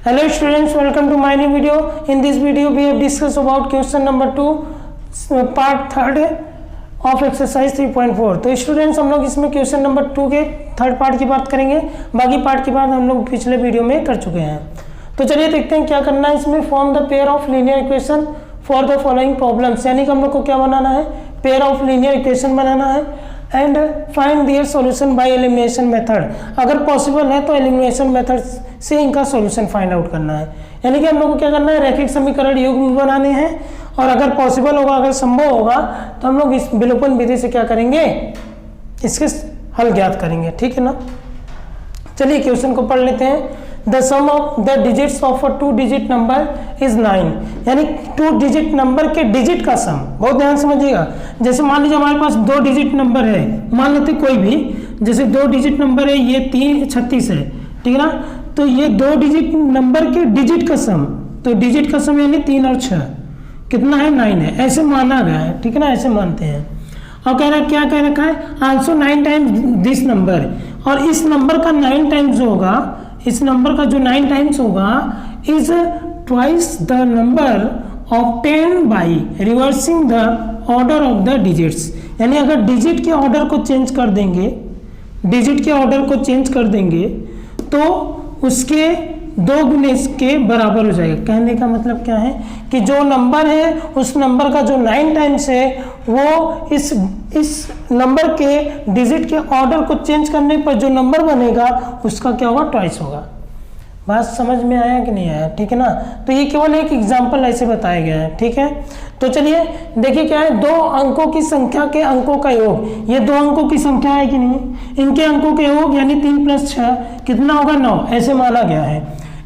Hello students, welcome to my new video. In this video we have discussed about question number 2 part 3 of exercise 3.4. तो students हम लोग इसमें question number 2 के third part की बात करेंगे। बाकी पार्ट की बात हम लोग पिछले वीडियो में कर चुके हैं। तो चलिए देखते हैं क्या करना है इसमें। Form the pair of linear equation for the following problems, यानी कि हम लोग को क्या बनाना है, पेयर ऑफ लीनियर इक्वेशन बनाना है and find their solution by elimination method. अगर पॉसिबल है तो एलिमिनेशन मेथड से इनका सॉल्यूशन फाइंड आउट करना है। यानी कि हम लोग को क्या करना है, रैखिक समीकरण युग्म बनाने हैं और अगर पॉसिबल होगा, अगर संभव होगा तो हम लोग इस विलोपन विधि से क्या करेंगे, इसके हल ज्ञात करेंगे। ठीक है ना। चलिए क्वेश्चन को पढ़ लेते हैं। The sum of the digits of a 2 digit number is 9, यानी 2 डिजिट नंबर के डिजिट का सम। बहुत ध्यान समझिएगा। जैसे मान लीजिए हमारे पास 2 डिजिट नंबर है, मान लेते कोई भी, जैसे 2 डिजिट नंबर है, ये 36 है, ठीक है ना। तो ये 2 डिजिट नंबर के डिजिट का सम, तो डिजिट का सम यानी 3 और 6 कितना है, 9 है, ऐसे माना गया है। ठीक है ना, ऐसे मानते हैं। और कह रहा है, क्या कह रखा है, आल्सो 9 टाइम्स दिस नंबर, और इस नंबर का 9 टाइम्स होगा, इस नंबर का जो 9 टाइम्स होगा is twice the number of 10 by reversing the order of the digits. यानी अगर डिजिट के ऑर्डर को चेंज कर देंगे, डिजिट के ऑर्डर को चेंज कर देंगे तो उसके 2 गुने इसके बराबर हो जाएगा। कहने का मतलब क्या है कि जो नंबर है उस नंबर का जो 9 टाइम्स है वो इस नंबर के डिजिट के ऑर्डर को चेंज करने पर जो नंबर बनेगा उसका क्या होगा, ट्वाइस होगा। बात समझ में आया कि नहीं आया, ठीक है ना। तो ये केवल एक एग्जाम्पल ऐसे बताया गया है। ठीक है, तो चलिए देखिए क्या है, 2 अंकों की संख्या के अंकों का योग, ये 2 अंकों की संख्या है कि नहीं, इनके अंकों के योग यानी 3 + 6 कितना होगा, 9, ऐसे माना गया है।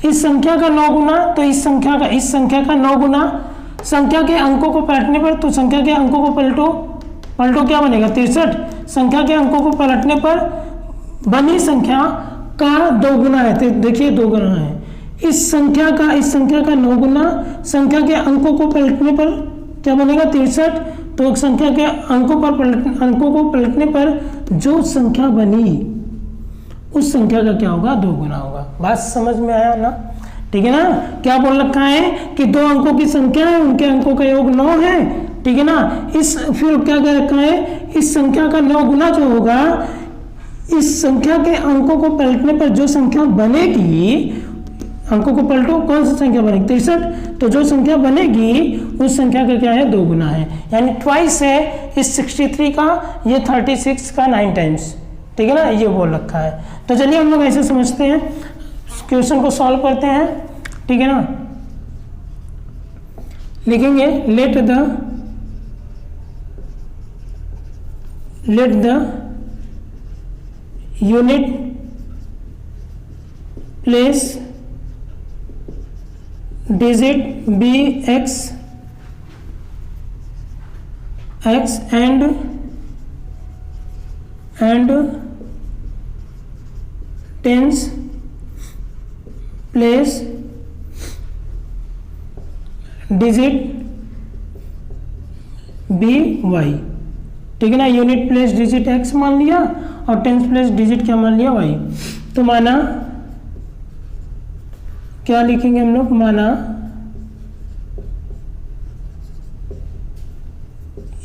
इस संख्या का 9 गुना, तो इस संख्या का 9 गुना संख्या के अंकों को पलटने पर, तो संख्या के अंकों को पलटो क्या बनेगा, 63। संख्या के अंकों को पलटने पर बनी संख्या का 2 गुना है, तो देखिए 2 गुना है। इस संख्या का 9 गुना संख्या के अंकों को पलटने पर क्या बनेगा, 63। तो संख्या के अंकों को पलटने पर जो संख्या बनी उस संख्या का क्या होगा, 2 गुना होगा। बात समझ में आया ना, ठीक है ना। क्या बोल रखा है कि 2 अंकों की संख्या है, उनके अंकों का योग 9 है, ठीक है ना। फिर क्या कह रखा है, इस संख्या का 9 गुना जो होगा, इस संख्या के अंकों को पलटने पर जो संख्या बनेगी, अंकों को पलटो, कौन सी संख्या बनेगी, 63। तो जो संख्या बनेगी उस संख्या का क्या है, 2 गुना है, यानी ट्वाइस है इस 63 का, ये 36 का 9 टाइम्स, ठीक है ना, ये बोल रखा है। तो चलिए हम लोग ऐसे समझते हैं, क्वेश्चन को सॉल्व करते हैं, ठीक है ना। लिखेंगे let the unit place digit be x and tens place digit be Y, ठीक है ना। यूनिट प्लेस डिजिट x मान लिया और टेंस प्लेस डिजिट क्या मान लिया, y। तो माना क्या लिखेंगे हम लोग, माना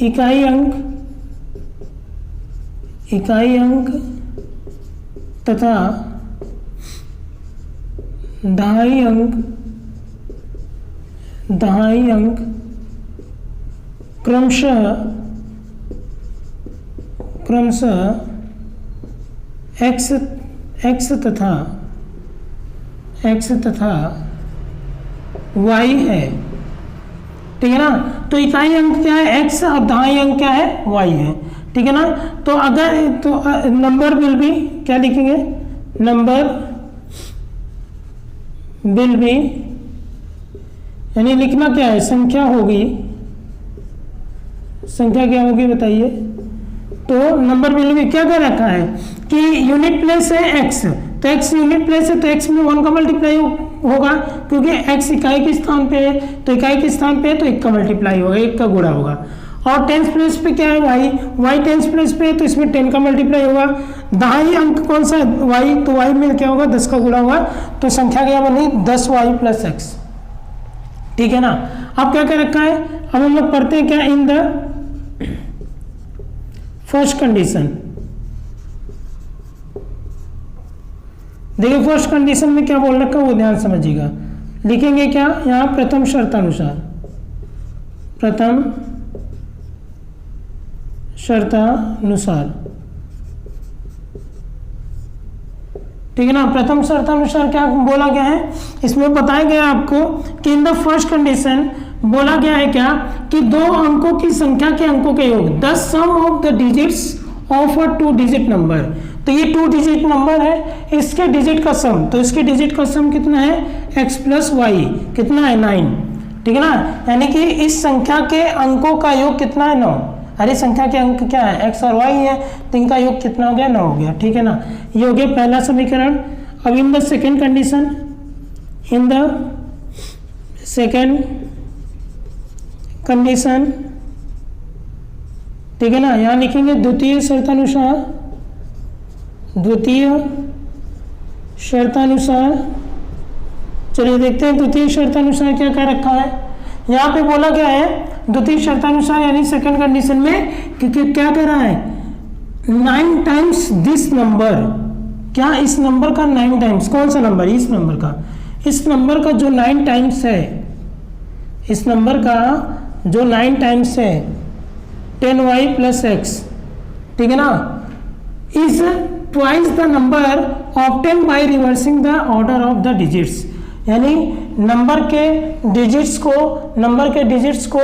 इकाई अंक तथा दहाई अंक क्रमशः x तथा y है, ठीक है ना। तो इकाई अंक क्या है, x, और दहाई अंक क्या है, y है, ठीक है ना। तो अगर तो नंबर विल बी, क्या लिखेंगे, नंबर विल बी, यानी लिखना क्या है, संख्या होगी, संख्या क्या होगी बताइए। तो नंबर विल बी क्या कर रखा है कि यूनिट प्लेस है x, तो x यूनिट प्लेस है तो x में 1 का मल्टीप्लाई होगा, क्योंकि x इकाई के स्थान पे है, तो इकाई के स्थान पे है तो 1 का मल्टीप्लाई होगा, 1 का गुणा होगा। और टेंस प्लेस पे क्या है y, y टेंस प्लेस पे है तो इसमें 10 का मल्टीप्लाई होगा। दाहिनी अंक कौन सा है y, तो y में क्या होगा 10 का गुणा होगा, तो संख्या क्या बनी 10y प्लस x। ठीक है ना। अब क्या क्या रखा है, अब हम लोग पढ़ते हैं क्या, इन द फर्स्ट कंडीशन। देखिए फर्स्ट कंडीशन में क्या बोल रखा है वो ध्यान समझिएगा। लिखेंगे क्या यहाँ, प्रथम शर्तानुसार, प्रथम शर्तानुसार। ठीक है ना। प्रथम शर्तानुसार क्या बोला गया है, इसमें बताया गया है आपको कि इन द फर्स्ट कंडीशन बोला गया है क्या, कि दो अंकों की संख्या के अंकों के योग, the sum of the digits of a 2 digit number. तो ये 2 डिजिट नंबर है, इसके डिजिट का सम, तो इसके डिजिट का सम कितना है x प्लस वाई, कितना है 9। ठीक है ना। यानी कि इस संख्या के अंकों का योग कितना है 9। अरे संख्या के अंक क्या है x और y है, तो इनका योग कितना हो गया 9 हो गया। ठीक है ना। ये हो गया पहला समीकरण। अब in the second condition, in the second condition, ठीक है ना, यहाँ लिखेंगे द्वितीय शर्तानुसार, द्वितीय शर्तानुसार। चलिए देखते हैं द्वितीय शर्तानुसार क्या क्या रखा है। यहाँ पे बोला गया है द्वितीय शर्तानुसार यानी सेकंड कंडीशन में कि क्या कह रहा है, 9 टाइम्स दिस नंबर। क्या इस नंबर का 9 टाइम्स, कौन सा नंबर, इस नंबर का, इस नंबर का जो 9 टाइम्स है, इस नंबर का जो 9 टाइम्स है 10y प्लस x। ठीक है ना। Is twice the number obtain by reversing the order of the digits. यानी नंबर के डिजिट्स को, नंबर के डिजिट्स को,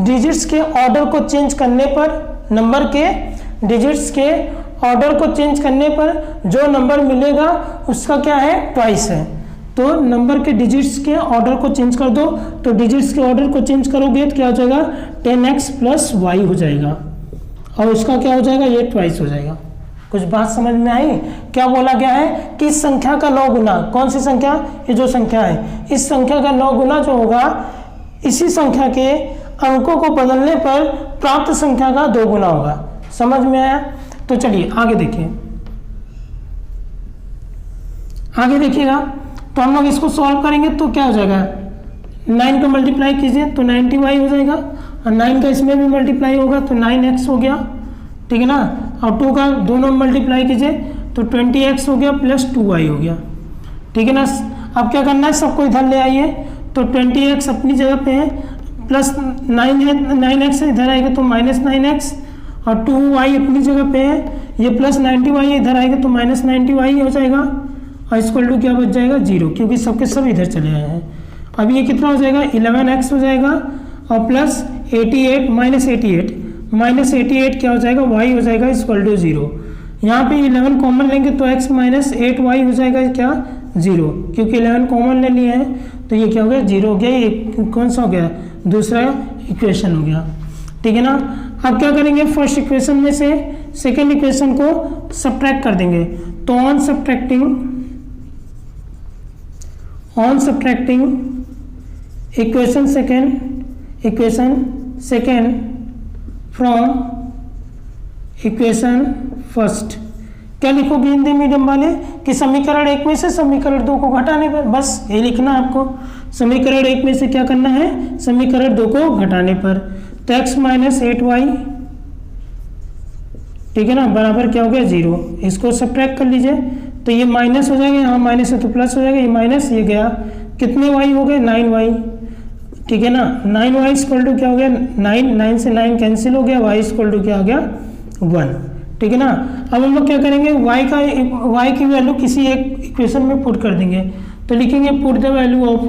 डिजिट्स के ऑर्डर को चेंज करने पर, नंबर के डिजिट्स के ऑर्डर को चेंज करने पर जो नंबर मिलेगा उसका क्या है, ट्वाइस है। तो नंबर के डिजिट्स के ऑर्डर को चेंज कर दो, तो डिजिट्स के ऑर्डर को चेंज करोगे तो क्या हो जाएगा 10x प्लस वाई हो जाएगा, और उसका क्या हो जाएगा, ये ट्वाइस हो जाएगा। कुछ बात समझ में आई। क्या बोला गया है कि इस संख्या का 9 गुना, कौन सी संख्या, ये जो संख्या है, इस संख्या का 9 गुना जो होगा इसी संख्या के अंकों को बदलने पर प्राप्त संख्या का 2 गुना होगा। समझ में आया। तो चलिए आगे देखिए, आगे देखिएगा। तो हम लोग इसको सॉल्व करेंगे तो क्या हो जाएगा, 9 का मल्टीप्लाई कीजिए तो 90y हो जाएगा, और 9 का इसमें भी मल्टीप्लाई होगा तो 9x हो गया। ठीक है ना। और 2 का दोनों मल्टीप्लाई कीजिए तो 20x हो गया प्लस 2y हो गया। ठीक है ना। अब क्या करना है, सबको इधर ले आइए, तो 20x अपनी जगह पे है, प्लस 9 है, 9x इधर आएगा तो माइनस 9x, और 2y अपनी जगह पे है, ये प्लस 90y इधर आएगा तो माइनस 90y हो जाएगा, और इक्वल टू क्या बच जाएगा 0, क्योंकि सबके सब इधर चले आए हैं। अब ये कितना हो जाएगा 11x हो जाएगा, और प्लस 88 माइनस 88 क्या हो जाएगा, y हो जाएगा इक्वल टू 0। यहाँ पे 11 कॉमन लेंगे तो x माइनस 8y हो जाएगा क्या 0, क्योंकि 11 कॉमन ले लिए हैं तो ये क्या हो गया 0 हो गया। ये कौन सा हो गया, दूसरा इक्वेशन हो गया। ठीक है ना। अब क्या करेंगे, फर्स्ट इक्वेशन में से सेकेंड इक्वेशन को सब्ट्रैक्ट कर देंगे, तो on subtracting equation second from equation first, क्या लिखोगे हिंदी मीडियम वाले कि समीकरण 1 में से समीकरण 2 को घटाने पर, बस ये लिखना है आपको। समीकरण 1 में से क्या करना है, समीकरण 2 को घटाने पर, तो x माइनस 8y, ठीक है ना, बराबर क्या हो गया 0। इसको सब्ट्रैक्ट कर लीजिए तो ये माइनस हो जाएगा, यहाँ माइनस है तो प्लस हो जाएगा, ये माइनस ये गया, कितने y हो गए 9y। ठीक है ना। 9y इक्वल टू क्या हो गया 9 से 9 कैंसिल हो गया, y इक्वल टू क्या हो गया 1। ठीक है ना। अब हम लोग क्या करेंगे, y की वैल्यू किसी एक इक्वेशन में पुट कर देंगे, तो लिखेंगे put the value of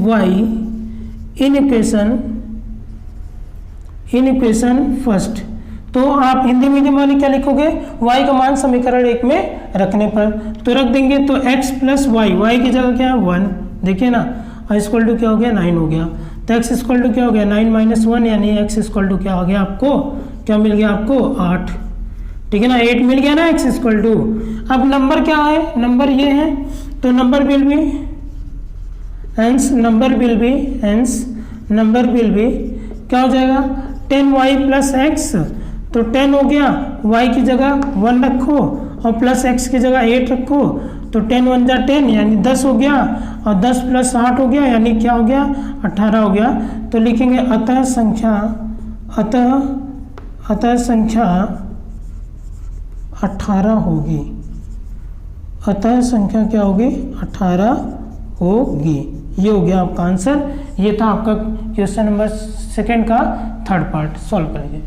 y in equation first. तो आप हिंदी मीडियम वाले क्या लिखोगे, y का मान समीकरण 1 में रखने पर, तो रख देंगे तो x प्लस y की जगह क्या है 1, देखिए ना, और इक्वल टू क्या हो गया 9 हो गया, तो x इक्वल टू क्या हो गया 9 माइनस 1, यानी x इक्वल टू क्या हो गया आपको, क्या मिल गया आपको 8। ठीक है ना, 8 मिल गया ना x इक्वल टू। अब नंबर क्या है, नंबर ये है, तो number will be hence number will be क्या हो जाएगा 10y प्लस एक्स, तो 10 हो गया, y की जगह 1 रखो और प्लस x की जगह 8 रखो, तो 10 1 जा 10 यानी 10 हो गया, और 10 प्लस 8 हो गया यानी क्या हो गया 18 हो गया। तो लिखेंगे अतः संख्या 18 होगी, अतः संख्या क्या होगी 18 होगी। ये हो गया आपका आंसर। ये था आपका क्वेश्चन नंबर 2 का थर्ड पार्ट। सॉल्व करेंगे।